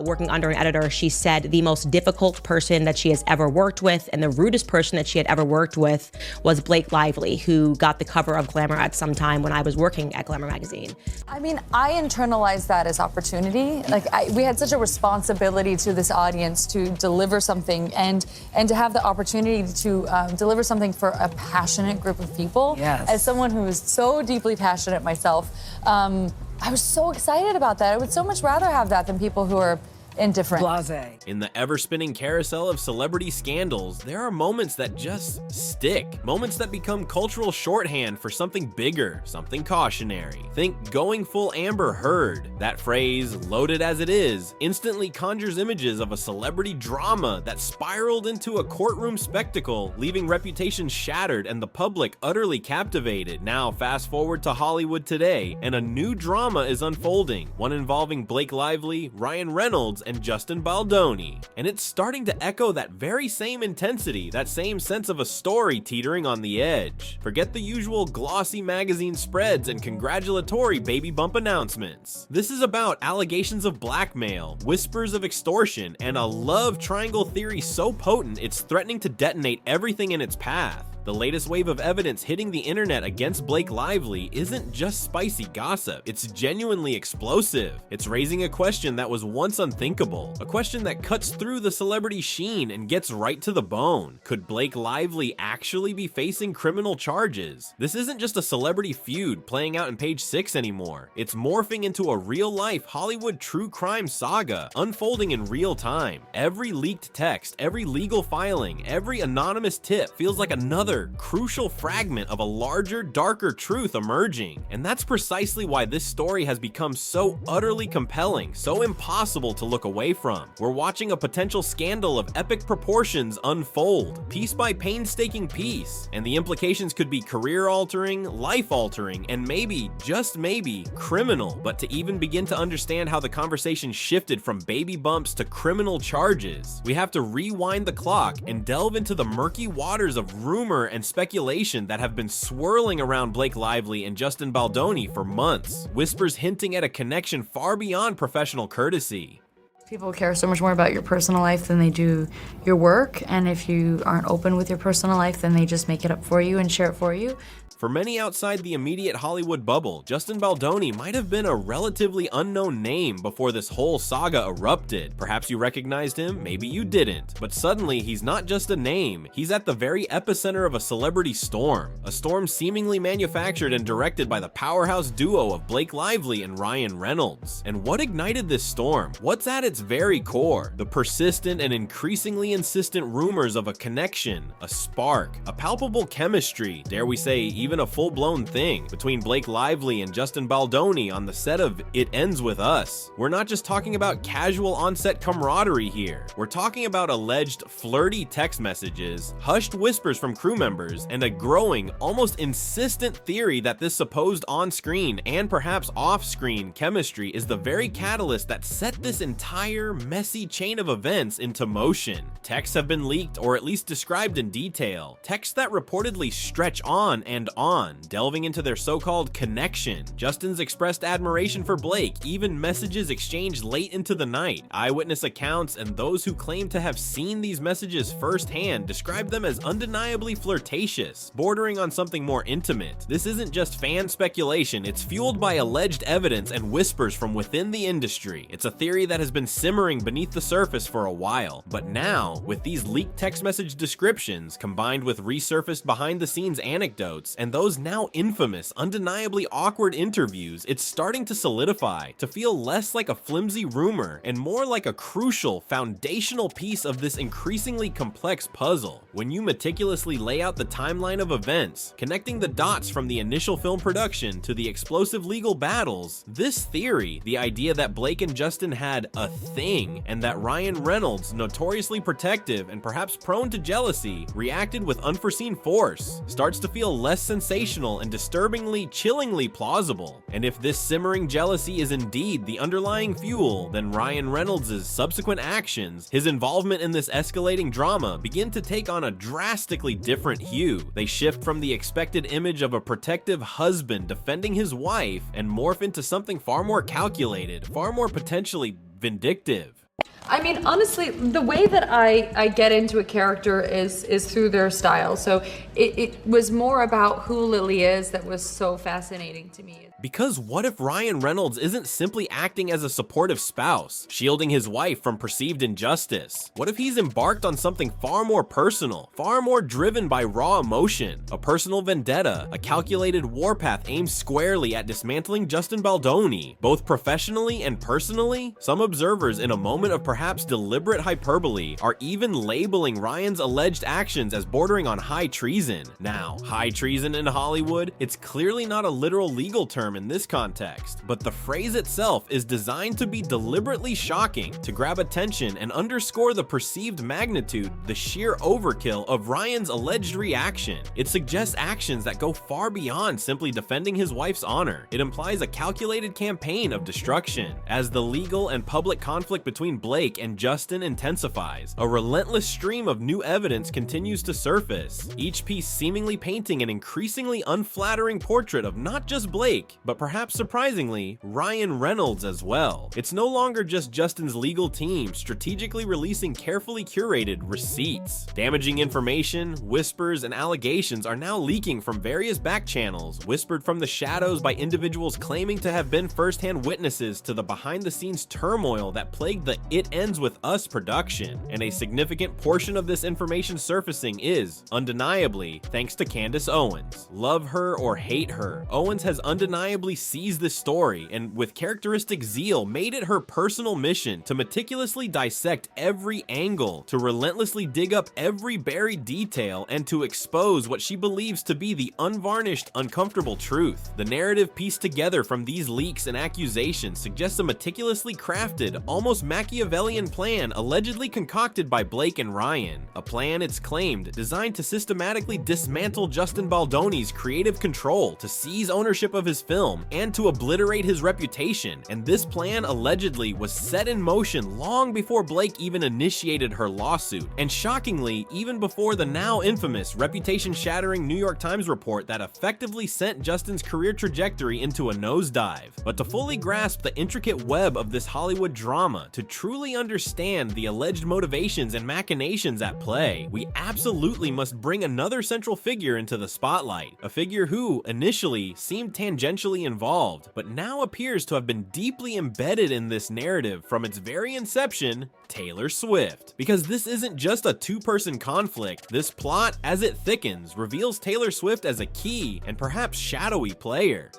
working under an editor, she said the most difficult person that she has ever worked with and the rudest person that she had ever worked with was Blake Lively, who got the cover of Glamour at some time when I was working at Glamour magazine. I mean, I internalized that as opportunity. Like, we had such a responsibility to this audience to deliver something and to have the opportunity to deliver something for a passionate group of people. Yes. As someone who is so deeply passionate myself, I was so excited about that. I would so much rather have that than people who are indifferent. Blasé. In the ever-spinning carousel of celebrity scandals, there are moments that just stick. Moments that become cultural shorthand for something bigger, something cautionary. Think going full Amber Heard. That phrase, loaded as it is, instantly conjures images of a celebrity drama that spiraled into a courtroom spectacle, leaving reputations shattered and the public utterly captivated. Now, fast forward to Hollywood today, and a new drama is unfolding, one involving Blake Lively, Ryan Reynolds, and Justin Baldoni. And it's starting to echo that very same intensity, that same sense of a story teetering on the edge. Forget the usual glossy magazine spreads and congratulatory baby bump announcements. This is about allegations of blackmail, whispers of extortion, and a love triangle theory so potent it's threatening to detonate everything in its path. The latest wave of evidence hitting the internet against Blake Lively isn't just spicy gossip, it's genuinely explosive. It's raising a question that was once unthinkable, a question that cuts through the celebrity sheen and gets right to the bone. Could Blake Lively actually be facing criminal charges? This isn't just a celebrity feud playing out in Page 6 anymore. It's morphing into a real-life Hollywood true crime saga, unfolding in real time. Every leaked text, every legal filing, every anonymous tip feels like another crucial fragment of a larger, darker truth emerging. And that's precisely why this story has become so utterly compelling, so impossible to look away from. We're watching a potential scandal of epic proportions unfold, piece by painstaking piece, and the implications could be career-altering, life-altering, and maybe, just maybe, criminal. But to even begin to understand how the conversation shifted from baby bumps to criminal charges, we have to rewind the clock and delve into the murky waters of rumor and speculation that have been swirling around Blake Lively and Justin Baldoni for months, whispers hinting at a connection far beyond professional courtesy. People care so much more about your personal life than they do your work, and if you aren't open with your personal life, then they just make it up for you and share it for you. For many outside the immediate Hollywood bubble, Justin Baldoni might have been a relatively unknown name before this whole saga erupted. Perhaps you recognized him, maybe you didn't. But suddenly, he's not just a name, he's at the very epicenter of a celebrity storm. A storm seemingly manufactured and directed by the powerhouse duo of Blake Lively and Ryan Reynolds. And what ignited this storm? What's at its very core? The persistent and increasingly insistent rumors of a connection, a spark, a palpable chemistry, dare we say even a full-blown thing, between Blake Lively and Justin Baldoni on the set of It Ends With Us. We're not just talking about casual on-set camaraderie here. We're talking about alleged flirty text messages, hushed whispers from crew members, and a growing, almost insistent theory that this supposed on-screen and perhaps off-screen chemistry is the very catalyst that set this entire messy chain of events into motion. Texts have been leaked or at least described in detail. Texts that reportedly stretch on and on, delving into their so-called connection. Justin's expressed admiration for Blake, even messages exchanged late into the night. Eyewitness accounts and those who claim to have seen these messages firsthand describe them as undeniably flirtatious, bordering on something more intimate. This isn't just fan speculation, it's fueled by alleged evidence and whispers from within the industry. It's a theory that has been simmering beneath the surface for a while, but now, with these leaked text message descriptions, combined with resurfaced behind-the-scenes anecdotes, and those now infamous, undeniably awkward interviews, it's starting to solidify, to feel less like a flimsy rumor and more like a crucial, foundational piece of this increasingly complex puzzle. When you meticulously lay out the timeline of events, connecting the dots from the initial film production to the explosive legal battles, this theory, the idea that Blake and Justin had a thing, and that Ryan Reynolds, notoriously protective and perhaps prone to jealousy, reacted with unforeseen force, starts to feel less sensational and disturbingly, chillingly plausible. And if this simmering jealousy is indeed the underlying fuel, then Ryan Reynolds' subsequent actions, his involvement in this escalating drama, begin to take on a drastically different hue. They shift from the expected image of a protective husband defending his wife and morph into something far more calculated, far more potentially vindictive. I mean, honestly, the way that I get into a character is through their style. So it was more about who Lily is that was so fascinating to me. Because what if Ryan Reynolds isn't simply acting as a supportive spouse, shielding his wife from perceived injustice? What if he's embarked on something far more personal, far more driven by raw emotion, a personal vendetta, a calculated warpath aimed squarely at dismantling Justin Baldoni, both professionally and personally? Some observers, in a moment of perhaps deliberate hyperbole, are even labeling Ryan's alleged actions as bordering on high treason. Now, high treason in Hollywood? It's clearly not a literal legal term in this context, but the phrase itself is designed to be deliberately shocking, to grab attention and underscore the perceived magnitude, the sheer overkill of Ryan's alleged reaction. It suggests actions that go far beyond simply defending his wife's honor. It implies a calculated campaign of destruction. As the legal and public conflict between Blake and Justin intensifies, a relentless stream of new evidence continues to surface, each piece seemingly painting an increasingly unflattering portrait of not just Blake, but perhaps surprisingly, Ryan Reynolds as well. It's no longer just Justin's legal team strategically releasing carefully curated receipts. Damaging information, whispers, and allegations are now leaking from various back channels, whispered from the shadows by individuals claiming to have been first-hand witnesses to the behind-the-scenes turmoil that plagued the It Ends With Us production. And a significant portion of this information surfacing is, undeniably, thanks to Candace Owens. Love her or hate her, Owens has undeniably seized this story and with characteristic zeal made it her personal mission to meticulously dissect every angle, to relentlessly dig up every buried detail, and to expose what she believes to be the unvarnished, uncomfortable truth. The narrative pieced together from these leaks and accusations suggests a meticulously crafted, almost Machiavellian plan allegedly concocted by Blake and Ryan. A plan, it's claimed, designed to systematically dismantle Justin Baldoni's creative control, to seize ownership of his film, and to obliterate his reputation. And this plan allegedly was set in motion long before Blake even initiated her lawsuit, and shockingly, even before the now infamous, reputation-shattering New York Times report that effectively sent Justin's career trajectory into a nosedive. But to fully grasp the intricate web of this Hollywood drama, to truly understand the alleged motivations and machinations at play, we absolutely must bring another central figure into the spotlight, a figure who, initially, seemed tangentially involved, but now appears to have been deeply embedded in this narrative from its very inception, Taylor Swift. Because this isn't just a two-person conflict, this plot, as it thickens, reveals Taylor Swift as a key and perhaps shadowy player.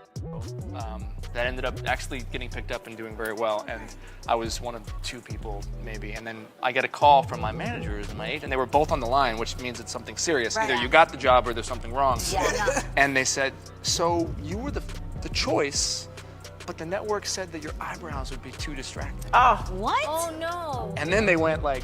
That ended up actually getting picked up and doing very well, and I was one of two people maybe, and then I get a call from my managers and my agent. They were both on the line, which means it's something serious. Right. Either you got the job or there's something wrong. Yeah. And they said, so you were the choice, but the network said that your eyebrows would be too distracting. Oh, what? Oh no. And then they went like,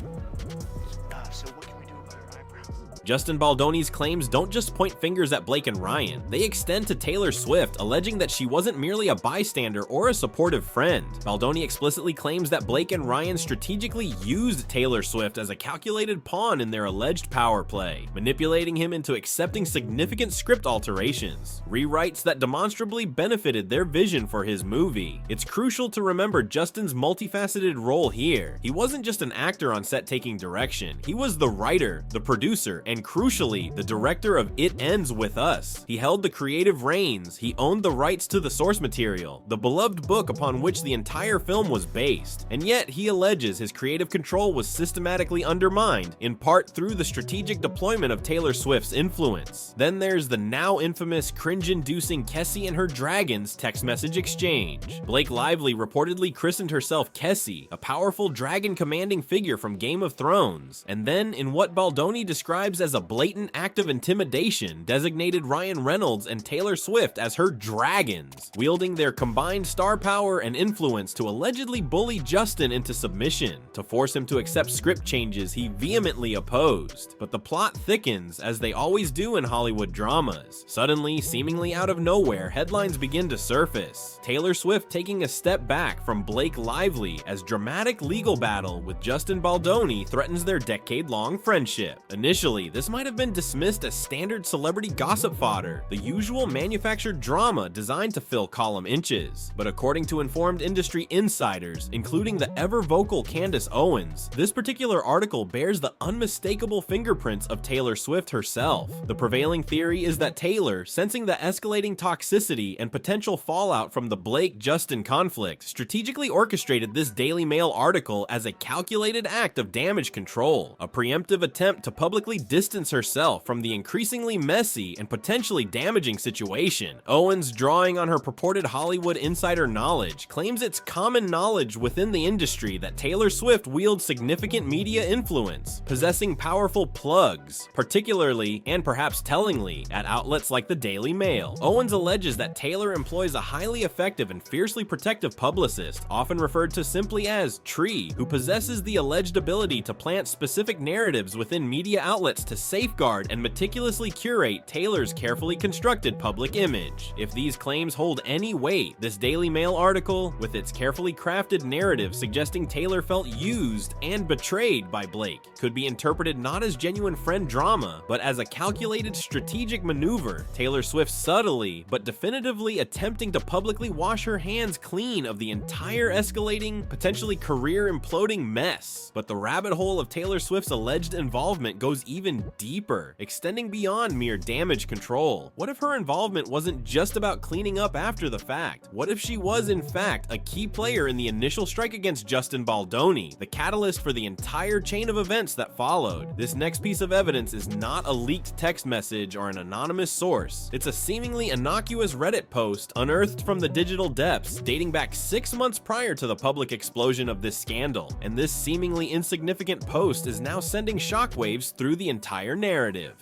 so what can we do about your eyebrows? Justin Baldoni's claims don't just point fingers at Blake and Ryan. They extend to Taylor Swift, alleging that she wasn't merely a bystander or a supportive friend. Baldoni explicitly claims that Blake and Ryan strategically used Taylor Swift as a calculated pawn in their alleged power play, manipulating him into accepting significant script alterations, rewrites that demonstrably benefited their vision for his movie. It's crucial to remember Justin's multifaceted role here. He wasn't just an actor on set taking direction. He was the writer, the producer, and crucially, the director of It Ends With Us. He held the creative reins, he owned the rights to the source material, the beloved book upon which the entire film was based, and yet he alleges his creative control was systematically undermined, in part through the strategic deployment of Taylor Swift's influence. Then there's the now infamous, cringe-inducing Kessie and her dragons text message exchange. Blake Lively reportedly christened herself Kessie, a powerful dragon-commanding figure from Game of Thrones, and then, in what Baldoni describes as a blatant act of intimidation, designated Ryan Reynolds and Taylor Swift as her dragons, wielding their combined star power and influence to allegedly bully Justin into submission, to force him to accept script changes he vehemently opposed. But the plot thickens, as they always do in Hollywood dramas. Suddenly, seemingly out of nowhere, headlines begin to surface. Taylor Swift taking a step back from Blake Lively as dramatic legal battle with Justin Baldoni threatens their decade-long friendship. Initially, this might have been dismissed as standard celebrity gossip fodder, the usual manufactured drama designed to fill column inches. But according to informed industry insiders, including the ever-vocal Candace Owens, this particular article bears the unmistakable fingerprints of Taylor Swift herself. The prevailing theory is that Taylor, sensing the escalating toxicity and potential fallout from the Blake-Justin conflict, strategically orchestrated this Daily Mail article as a calculated act of damage control, a preemptive attempt to publicly distance herself from the increasingly messy and potentially damaging situation. Owens, drawing on her purported Hollywood insider knowledge, claims it's common knowledge within the industry that Taylor Swift wields significant media influence, possessing powerful plugs, particularly and perhaps tellingly at outlets like the Daily Mail. Owens alleges that Taylor employs a highly effective and fiercely protective publicist, often referred to simply as Tree, who possesses the alleged ability to plant specific narratives within media outlets to safeguard and meticulously curate Taylor's carefully constructed public image. If these claims hold any weight, this Daily Mail article, with its carefully crafted narrative suggesting Taylor felt used and betrayed by Blake, could be interpreted not as genuine friend drama, but as a calculated strategic maneuver, Taylor Swift subtly but definitively attempting to publicly wash her hands clean of the entire escalating, potentially career imploding mess. But the rabbit hole of Taylor Swift's alleged involvement goes even deeper, extending beyond mere damage control. What if her involvement wasn't just about cleaning up after the fact? What if she was in fact a key player in the initial strike against Justin Baldoni, the catalyst for the entire chain of events that followed? This next piece of evidence is not a leaked text message or an anonymous source. It's a seemingly innocuous Reddit post unearthed from the digital depths, dating back 6 months prior to the public explosion of this scandal. And this seemingly insignificant post is now sending shockwaves through the entire narrative.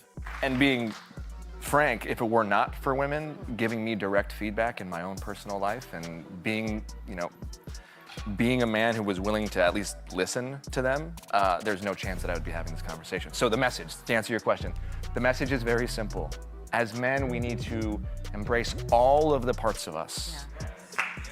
And being frank, if it were not for women giving me direct feedback in my own personal life and being a man who was willing to at least listen to them, there's no chance that I would be having this conversation. So the message, to answer your question, the message is very simple. As men, we need to embrace all of the parts of us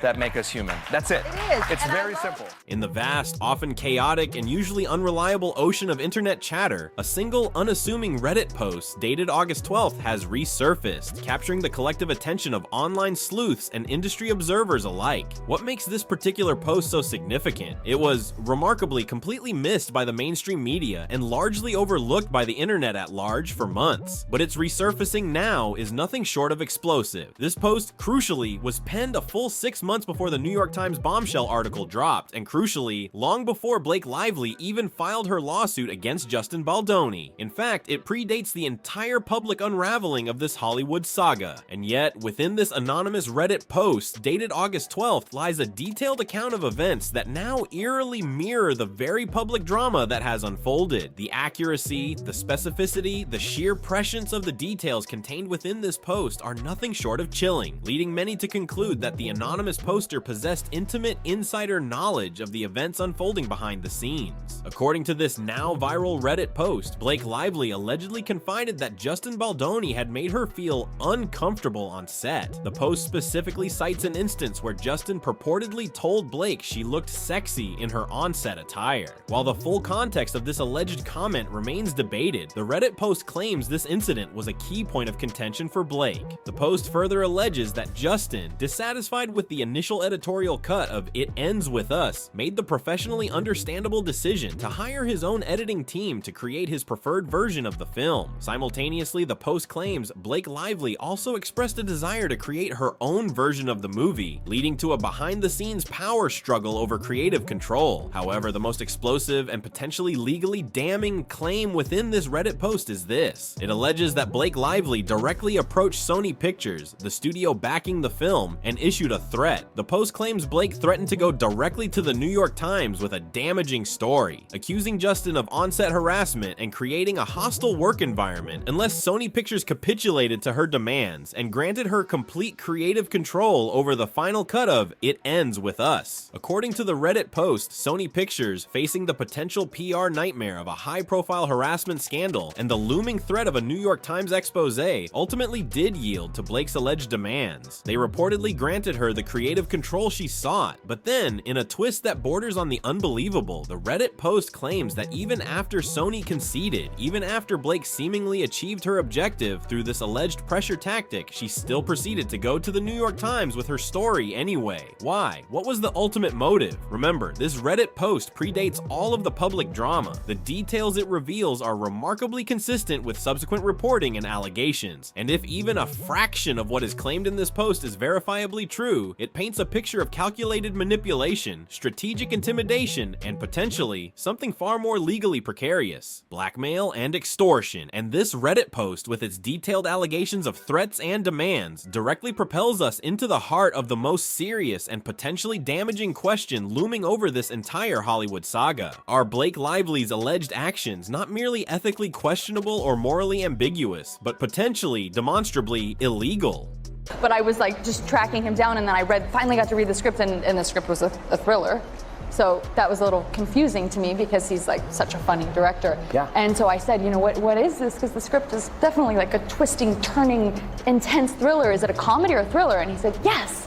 that make us human. That's it. It is. It's And very simple. In the vast, often chaotic, and usually unreliable ocean of internet chatter, a single unassuming Reddit post dated August 12th has resurfaced, capturing the collective attention of online sleuths and industry observers alike. What makes this particular post so significant? It was, remarkably, completely missed by the mainstream media and largely overlooked by the internet at large for months. But its resurfacing now is nothing short of explosive. This post, crucially, was penned a full 6 months before the New York Times bombshell article dropped, and crucially, long before Blake Lively even filed her lawsuit against Justin Baldoni. In fact, it predates the entire public unraveling of this Hollywood saga. And yet, within this anonymous Reddit post, dated August 12th, lies a detailed account of events that now eerily mirror the very public drama that has unfolded. The accuracy, the specificity, the sheer prescience of the details contained within this post are nothing short of chilling, leading many to conclude that the anonymous poster possessed intimate insider knowledge of the events unfolding behind the scenes. According to this now viral Reddit post, Blake Lively allegedly confided that Justin Baldoni had made her feel uncomfortable on set. The post specifically cites an instance where Justin purportedly told Blake she looked sexy in her on-set attire. While the full context of this alleged comment remains debated, the Reddit post claims this incident was a key point of contention for Blake. The post further alleges that Justin, dissatisfied with the initial editorial cut of It Ends With Us, made the professionally understandable decision to hire his own editing team to create his preferred version of the film. Simultaneously, the post claims Blake Lively also expressed a desire to create her own version of the movie, leading to a behind-the-scenes power struggle over creative control. However, the most explosive and potentially legally damning claim within this Reddit post is this. It alleges that Blake Lively directly approached Sony Pictures, the studio backing the film, and issued a threat. The post claims Blake threatened to go directly to the New York Times with a damaging story, accusing Justin of on-set harassment and creating a hostile work environment unless Sony Pictures capitulated to her demands and granted her complete creative control over the final cut of It Ends With Us. According to the Reddit post, Sony Pictures, facing the potential PR nightmare of a high-profile harassment scandal and the looming threat of a New York Times expose, ultimately did yield to Blake's alleged demands. They reportedly granted her the creative creative control she sought. But then, in a twist that borders on the unbelievable, the Reddit post claims that even after Sony conceded, even after Blake seemingly achieved her objective through this alleged pressure tactic, she still proceeded to go to the New York Times with her story anyway. Why? What was the ultimate motive? Remember, this Reddit post predates all of the public drama. The details it reveals are remarkably consistent with subsequent reporting and allegations. And if even a fraction of what is claimed in this post is verifiably true, it paints a picture of calculated manipulation, strategic intimidation, and potentially something far more legally precarious: blackmail and extortion. And this Reddit post, with its detailed allegations of threats and demands, directly propels us into the heart of the most serious and potentially damaging question looming over this entire Hollywood saga. Are Blake Lively's alleged actions not merely ethically questionable or morally ambiguous, but potentially, demonstrably illegal? But I was like just tracking him down, and then I finally got to read the script, and the script was a thriller. So that was a little confusing to me because he's like such a funny director. Yeah. And so I said, you know, what is this? Because the script is definitely like a twisting, turning, intense thriller. Is it a comedy or a thriller? And he said, yes.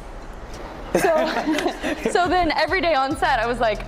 So then every day on set, I was like,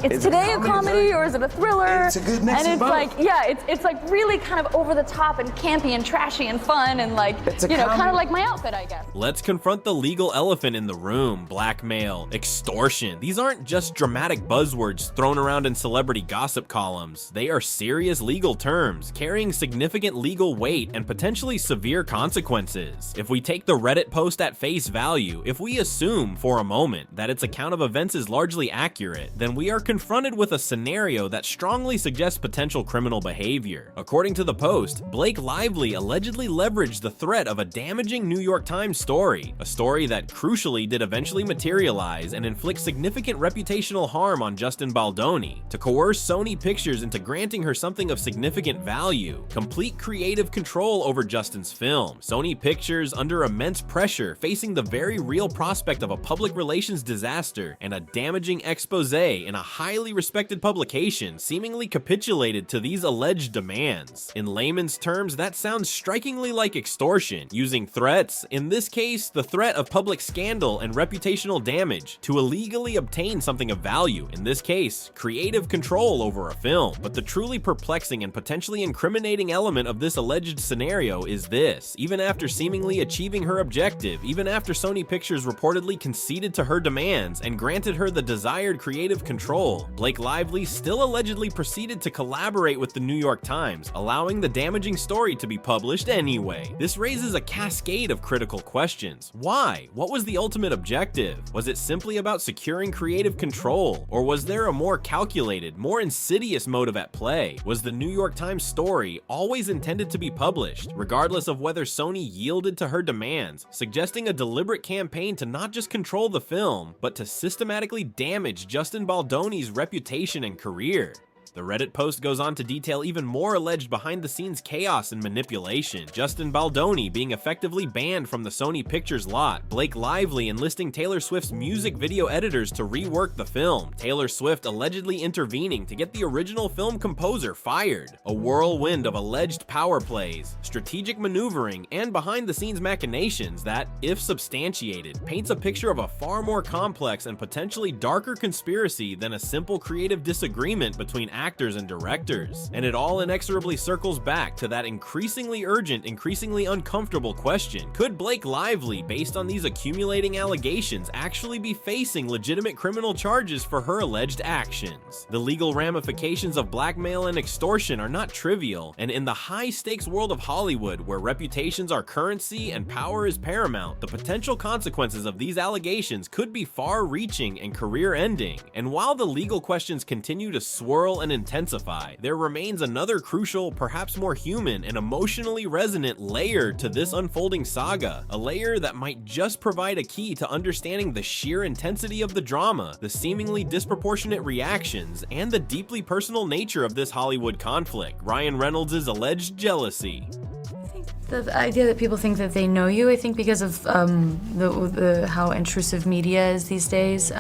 is today a comedy or is it a thriller? It's a good mix and of it's both. like, yeah, it's like really kind of over the top and campy and trashy and fun and like, you know, kind of like my outfit, I guess. Let's confront the legal elephant in the room: blackmail, extortion. These aren't just dramatic buzzwords thrown around in celebrity gossip columns. They are serious legal terms, carrying significant legal weight and potentially severe consequences. If we take the Reddit post at face value, if we assume for a moment that its account of events is largely accurate, then we are confronted with a scenario that strongly suggests potential criminal behavior. According to the post, Blake Lively allegedly leveraged the threat of a damaging New York Times story, a story that crucially did eventually materialize and inflict significant reputational harm on Justin Baldoni, to coerce Sony Pictures into granting her something of significant value: complete creative control over Justin's film. Sony Pictures, under immense pressure, facing the very real prospect of a public relations disaster and a damaging expose in a highly respected publication, seemingly capitulated to these alleged demands. In layman's terms, that sounds strikingly like extortion, using threats, in this case the threat of public scandal and reputational damage, to illegally obtain something of value, in this case creative control over a film. But the truly perplexing and potentially incriminating element of this alleged scenario is this: even after seemingly achieving her objective, even after Sony Pictures reportedly conceded to her demands and granted her the desired creative control, Blake Lively still allegedly proceeded to collaborate with the New York Times, allowing the damaging story to be published anyway. This raises a cascade of critical questions. Why? What was the ultimate objective? Was it simply about securing creative control? Or was there a more calculated, more insidious motive at play? Was the New York Times story always intended to be published, regardless of whether Sony yielded to her demands, suggesting a deliberate campaign to not just control the film, but to systematically damage Justin Baldoni's reputation and career? The Reddit post goes on to detail even more alleged behind-the-scenes chaos and manipulation: Justin Baldoni being effectively banned from the Sony Pictures lot, Blake Lively enlisting Taylor Swift's music video editors to rework the film, Taylor Swift allegedly intervening to get the original film composer fired, a whirlwind of alleged power plays, strategic maneuvering, and behind-the-scenes machinations that, if substantiated, paints a picture of a far more complex and potentially darker conspiracy than a simple creative disagreement between actors and directors. And it all inexorably circles back to that increasingly urgent, increasingly uncomfortable question: could Blake Lively, based on these accumulating allegations, actually be facing legitimate criminal charges for her alleged actions? The legal ramifications of blackmail and extortion are not trivial, and in the high-stakes world of Hollywood, where reputations are currency and power is paramount, the potential consequences of these allegations could be far-reaching and career-ending. And while the legal questions continue to swirl and intensify, there remains another crucial, perhaps more human and emotionally resonant layer to this unfolding saga, a layer that might just provide a key to understanding the sheer intensity of the drama, the seemingly disproportionate reactions, and the deeply personal nature of this Hollywood conflict: Ryan Reynolds' alleged jealousy. The idea that people think that they know you, I think because of how intrusive media is these days,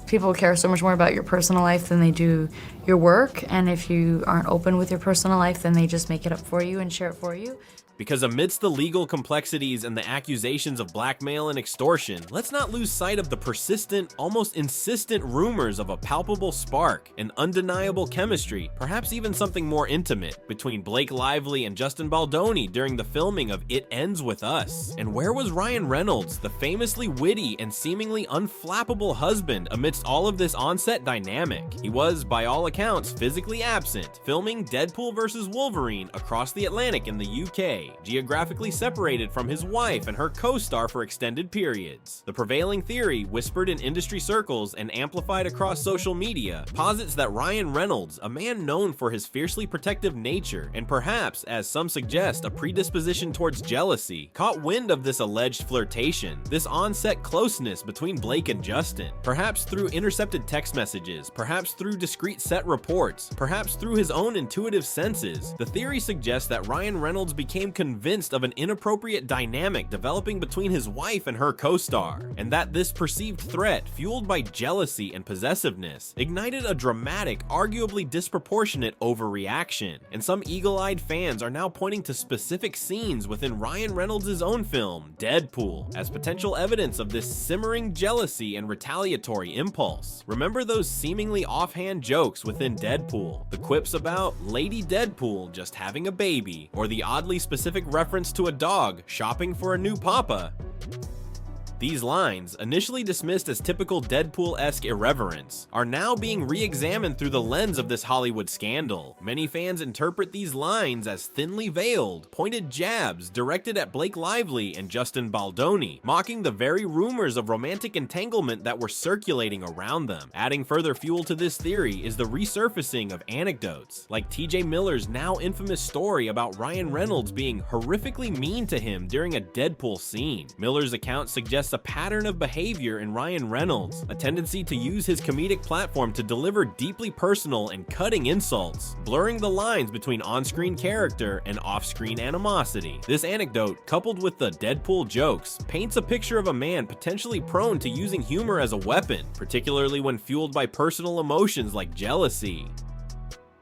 people care so much more about your personal life than they do your work, and if you aren't open with your personal life, then they just make it up for you and share it for you. Because amidst the legal complexities and the accusations of blackmail and extortion, let's not lose sight of the persistent, almost insistent rumors of a palpable spark, an undeniable chemistry, perhaps even something more intimate, between Blake Lively and Justin Baldoni during the filming of It Ends With Us. And where was Ryan Reynolds, the famously witty and seemingly unflappable husband, amidst all of this on-set dynamic? He was, by all accounts, physically absent, filming Deadpool vs. Wolverine across the Atlantic in the UK, geographically separated from his wife and her co-star for extended periods. The prevailing theory, whispered in industry circles and amplified across social media, posits that Ryan Reynolds, a man known for his fiercely protective nature, and perhaps, as some suggest, a predisposition towards jealousy, caught wind of this alleged flirtation, this on-set closeness between Blake and Justin. Perhaps through intercepted text messages, perhaps through discreet set reports, perhaps through his own intuitive senses, the theory suggests that Ryan Reynolds became convinced of an inappropriate dynamic developing between his wife and her co-star, and that this perceived threat, fueled by jealousy and possessiveness, ignited a dramatic, arguably disproportionate overreaction. And some eagle-eyed fans are now pointing to specific scenes within Ryan Reynolds' own film, Deadpool, as potential evidence of this simmering jealousy and retaliatory impulse. Remember those seemingly offhand jokes within Deadpool, the quips about Lady Deadpool just having a baby, or the oddly specific reference to a dog shopping for a new papa? These lines, initially dismissed as typical Deadpool-esque irreverence, are now being re-examined through the lens of this Hollywood scandal. Many fans interpret these lines as thinly veiled, pointed jabs directed at Blake Lively and Justin Baldoni, mocking the very rumors of romantic entanglement that were circulating around them. Adding further fuel to this theory is the resurfacing of anecdotes, like TJ Miller's now infamous story about Ryan Reynolds being horrifically mean to him during a Deadpool scene. Miller's account suggests a pattern of behavior in Ryan Reynolds, a tendency to use his comedic platform to deliver deeply personal and cutting insults, blurring the lines between on-screen character and off-screen animosity. This anecdote, coupled with the Deadpool jokes, paints a picture of a man potentially prone to using humor as a weapon, particularly when fueled by personal emotions like jealousy.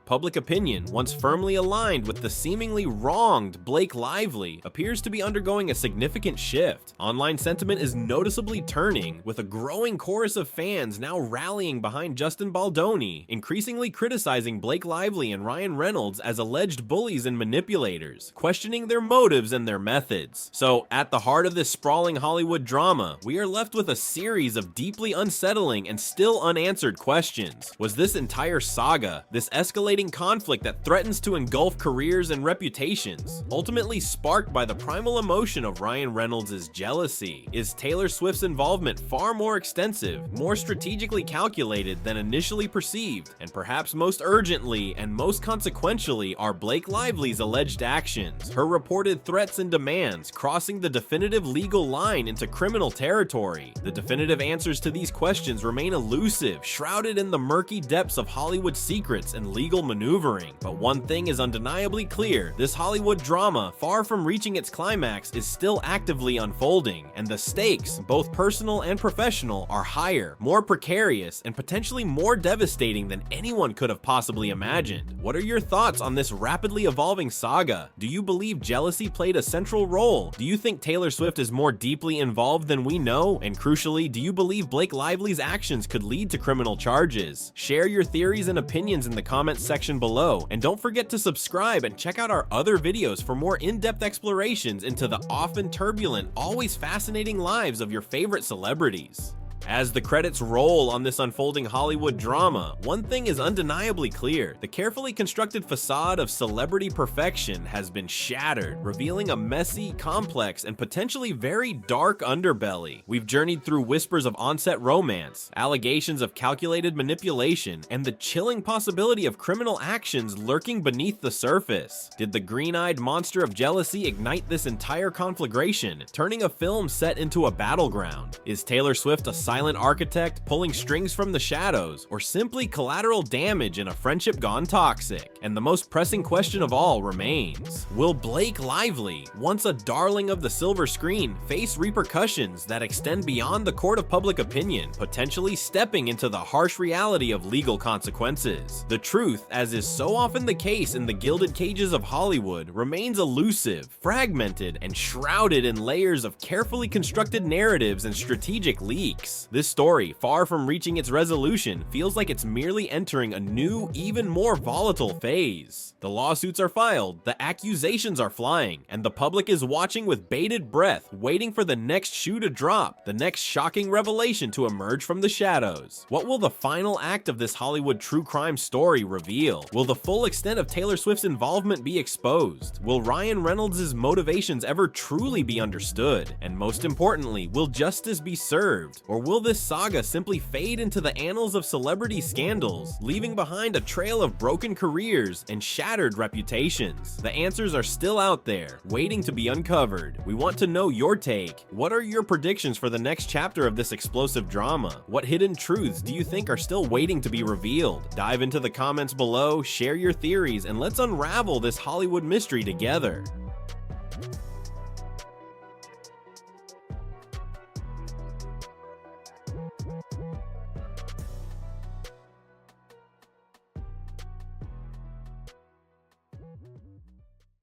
Public opinion, once firmly aligned with the seemingly wronged Blake Lively, appears to be undergoing a significant shift. Online sentiment is noticeably turning, with a growing chorus of fans now rallying behind Justin Baldoni, increasingly criticizing Blake Lively and Ryan Reynolds as alleged bullies and manipulators, questioning their motives and their methods. So, at the heart of this sprawling Hollywood drama, we are left with a series of deeply unsettling and still unanswered questions. Was this entire saga, this escalating conflict that threatens to engulf careers and reputations, ultimately sparked by the primal emotion of Ryan Reynolds' jealousy? Is Taylor Swift's involvement far more extensive, more strategically calculated than initially perceived? And perhaps most urgently and most consequentially are Blake Lively's alleged actions, her reported threats and demands, crossing the definitive legal line into criminal territory? The definitive answers to these questions remain elusive, shrouded in the murky depths of Hollywood secrets and legal maneuvering. But one thing is undeniably clear: this Hollywood drama, far from reaching its climax, is still actively unfolding, and the stakes, both personal and professional, are higher, more precarious, and potentially more devastating than anyone could have possibly imagined. What are your thoughts on this rapidly evolving saga? Do you believe jealousy played a central role? Do you think Taylor Swift is more deeply involved than we know? And crucially, do you believe Blake Lively's actions could lead to criminal charges? Share your theories and opinions in the comments section below, and don't forget to subscribe and check out our other videos for more in-depth explorations into the often turbulent, always fascinating lives of your favorite celebrities. As the credits roll on this unfolding Hollywood drama, one thing is undeniably clear: the carefully constructed facade of celebrity perfection has been shattered, revealing a messy, complex, and potentially very dark underbelly. We've journeyed through whispers of on-set romance, allegations of calculated manipulation, and the chilling possibility of criminal actions lurking beneath the surface. Did the green-eyed monster of jealousy ignite this entire conflagration, turning a film set into a battleground? Is Taylor Swift a silent architect pulling strings from the shadows, or simply collateral damage in a friendship gone toxic? And the most pressing question of all remains: will Blake Lively, once a darling of the silver screen, face repercussions that extend beyond the court of public opinion, potentially stepping into the harsh reality of legal consequences? The truth, as is so often the case in the gilded cages of Hollywood, remains elusive, fragmented, and shrouded in layers of carefully constructed narratives and strategic leaks. This story, far from reaching its resolution, feels like it's merely entering a new, even more volatile phase. The lawsuits are filed, the accusations are flying, and the public is watching with bated breath, waiting for the next shoe to drop, the next shocking revelation to emerge from the shadows. What will the final act of this Hollywood true crime story reveal? Will the full extent of Taylor Swift's involvement be exposed? Will Ryan Reynolds' motivations ever truly be understood? And most importantly, will justice be served? Or will this saga simply fade into the annals of celebrity scandals, leaving behind a trail of broken careers and shattered reputations? The answers are still out there, waiting to be uncovered. We want to know your take. What are your predictions for the next chapter of this explosive drama? What hidden truths do you think are still waiting to be revealed? Dive into the comments below, share your theories, and let's unravel this Hollywood mystery together.